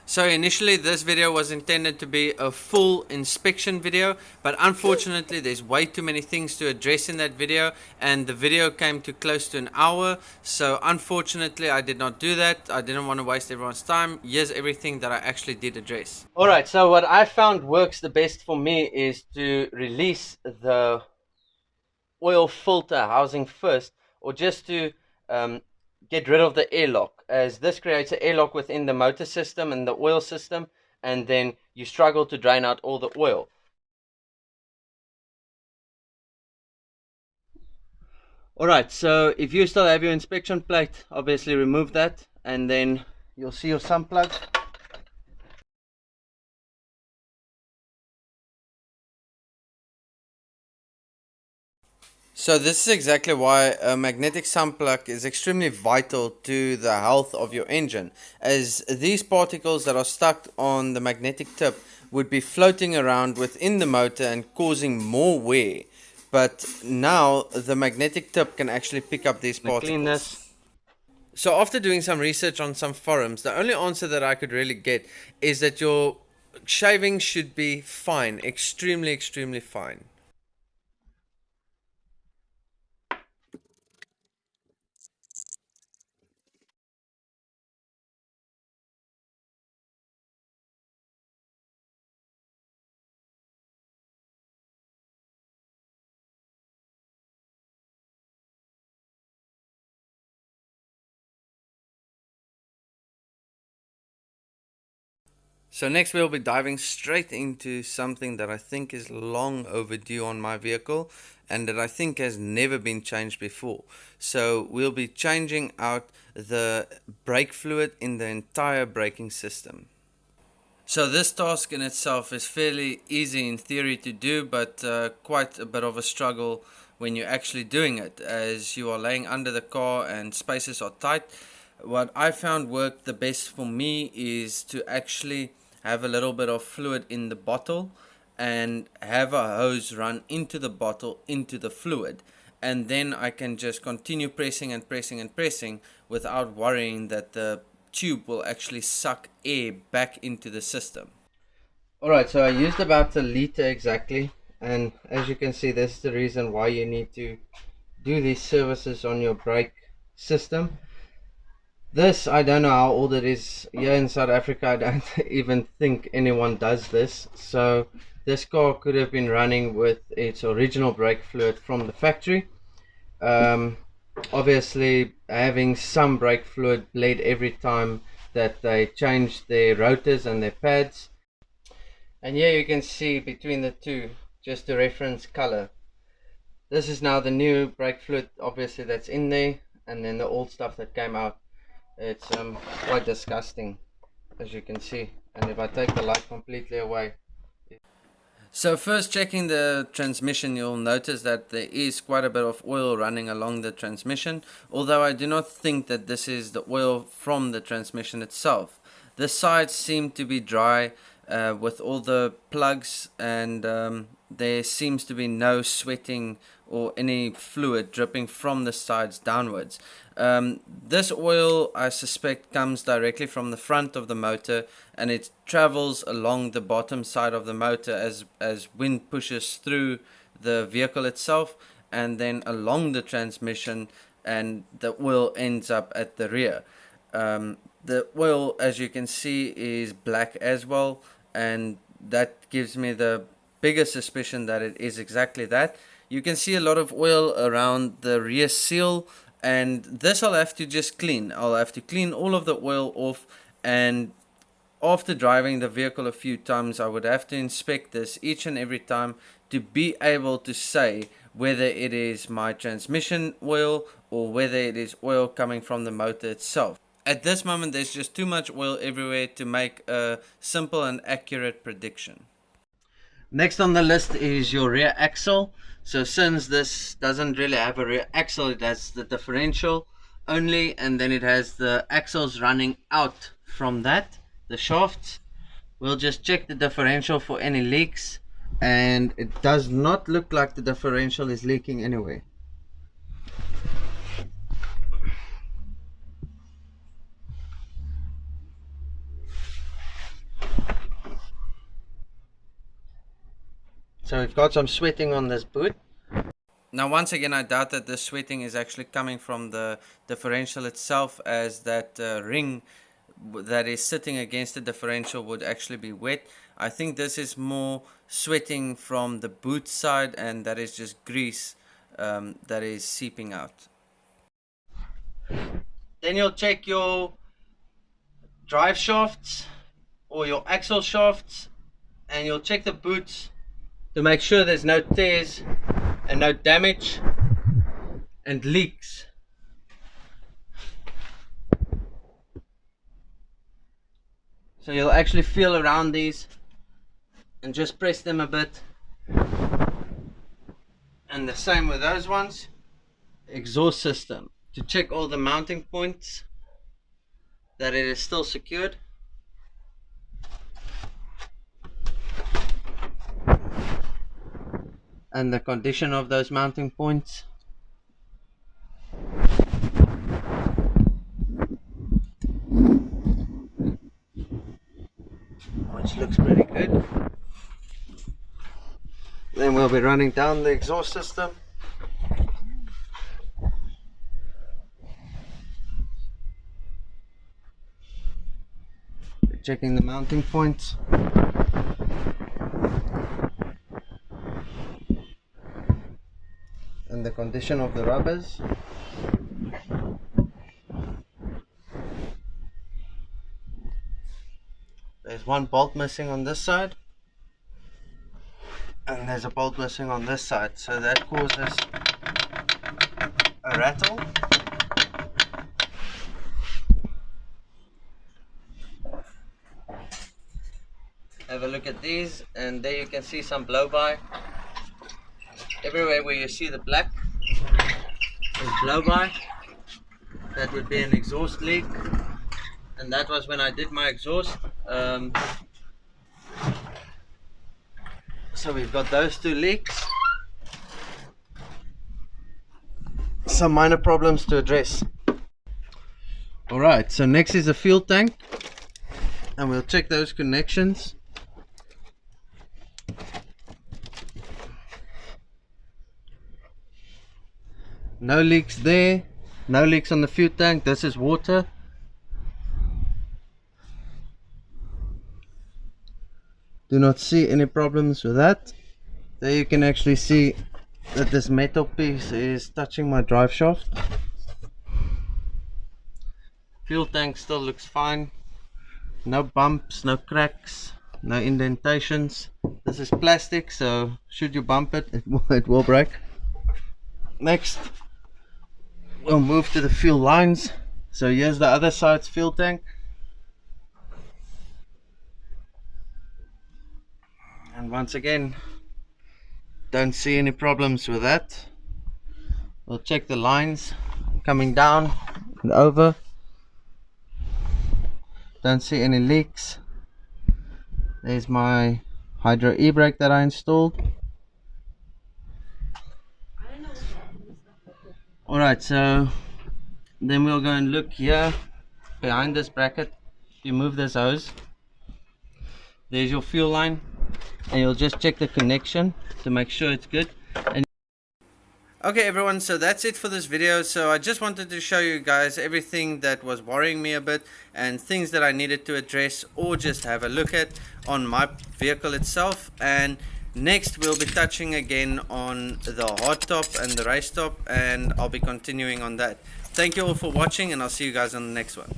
So initially this video was intended to be a full inspection video, but unfortunately there's way too many things to address in that video, and the video came to close to an hour. So unfortunately I did not do that. I didn't want to waste everyone's time. Here's everything that I actually did address. Alright, so what I found works the best for me is to release the oil filter housing first, or just to get rid of the airlock, as this creates an airlock within the motor system and the oil system, and then you struggle to drain out all the oil. Alright, so if you still have your inspection plate, obviously remove that, and then you'll see your sump plug. So this is exactly why a magnetic sump plug is extremely vital to the health of your engine, as these particles that are stuck on the magnetic tip would be floating around within the motor and causing more wear. But now the magnetic tip can actually pick up these particles. So after doing some research on some forums, the only answer that I could really get is that your shaving should be fine, extremely fine. So next we'll be diving straight into something that I think is long overdue on my vehicle, and that I think has never been changed before. So we'll be changing out the brake fluid in the entire braking system. So this task in itself is fairly easy in theory to do, but quite a bit of a struggle when you're actually doing it, as you are laying under the car and spaces are tight. What I found worked the best for me is to actually have a little bit of fluid in the bottle and have a hose run into the bottle, into the fluid, and then I can just continue pressing and pressing without worrying that the tube will actually suck air back into the system. Alright, so I used about a liter exactly, and as you can see, this is the reason why you need to do these services on your brake system. This, I don't know how old it is. Here in South Africa, I don't even think anyone does this. So this car could have been running with its original brake fluid from the factory. Obviously having some brake fluid bled every time that they changed their rotors and their pads. And here you can see between the two just the reference color. This is now the new brake fluid, obviously, that's in there, and then the old stuff that came out. It's quite disgusting, as you can see. And if I take the light completely away. So first, checking the transmission, you'll notice that there is quite a bit of oil running along the transmission, although I do not think that this is the oil from the transmission itself. The sides seem to be dry with all the plugs, and there seems to be no sweating or any fluid dripping from the sides downwards. This oil, I suspect, comes directly from the front of the motor, and it travels along the bottom side of the motor as wind pushes through the vehicle itself, and then along the transmission, and the oil ends up at the rear. The oil, as you can see, is black as well, and that gives me the biggest suspicion that it is exactly that. You can see a lot of oil around the rear seal, and this I'll have to just clean. I'll have to clean all of the oil off, and after driving the vehicle a few times, I would have to inspect this each and every time to be able to say whether it is my transmission oil or whether it is oil coming from the motor itself. At this moment, there's just too much oil everywhere to make a simple and accurate prediction. Next on the list is your rear axle. So since this doesn't really have a rear axle, it has the differential only, and then it has the axles running out from that, the shafts. We'll just check the differential for any leaks, and it does not look like the differential is leaking anyway. So we've got some sweating on this boot. Now once again, I doubt that the sweating is actually coming from the differential itself, as that ring that is sitting against the differential would actually be wet. I think this is more sweating from the boot side, and that is just grease that is seeping out. Then you'll check your drive shafts or your axle shafts, and you'll check the boots to make sure there's no tears and no damage and leaks. So you'll actually feel around these and just press them a bit. And the same with those ones. Exhaust system, to check all the mounting points that it is still secured. And the condition of those mounting points. Which looks pretty good. Then we'll be running down the exhaust system. Checking the mounting points. And the condition of the rubbers. There's one bolt missing on this side, and there's a bolt missing on this side, so that causes a rattle. Have a look at these, and there you can see some blow-by. Everywhere where you see the black is blow-by. That would be an exhaust leak, and that was when I did my exhaust. So we've got those two leaks. Some minor problems to address. Alright, so next is the fuel tank, and we'll check those connections. No leaks there, no leaks on the fuel tank. This is water. Do not see any problems with that. There you can actually see that this metal piece is touching my drive shaft. Fuel tank still looks fine. No bumps, no cracks, no indentations. This is plastic, so should you bump it, it will break. Next, we'll move to the fuel lines. So here's the other side's fuel tank. And once again, don't see any problems with that. We'll check the lines coming down and over. Don't see any leaks. There's my hydro e-brake that I installed. Alright, so then we'll go and look here behind this bracket. You move this hose. There's your fuel line, and you'll just check the connection to make sure it's good. And okay everyone, so that's it for this video. So I just wanted to show you guys everything that was worrying me a bit, and things that I needed to address or just have a look at on my vehicle itself. And next we'll be touching again on the hardtop and the race top, and I'll be continuing on that. Thank you all for watching, and I'll see you guys on the next one.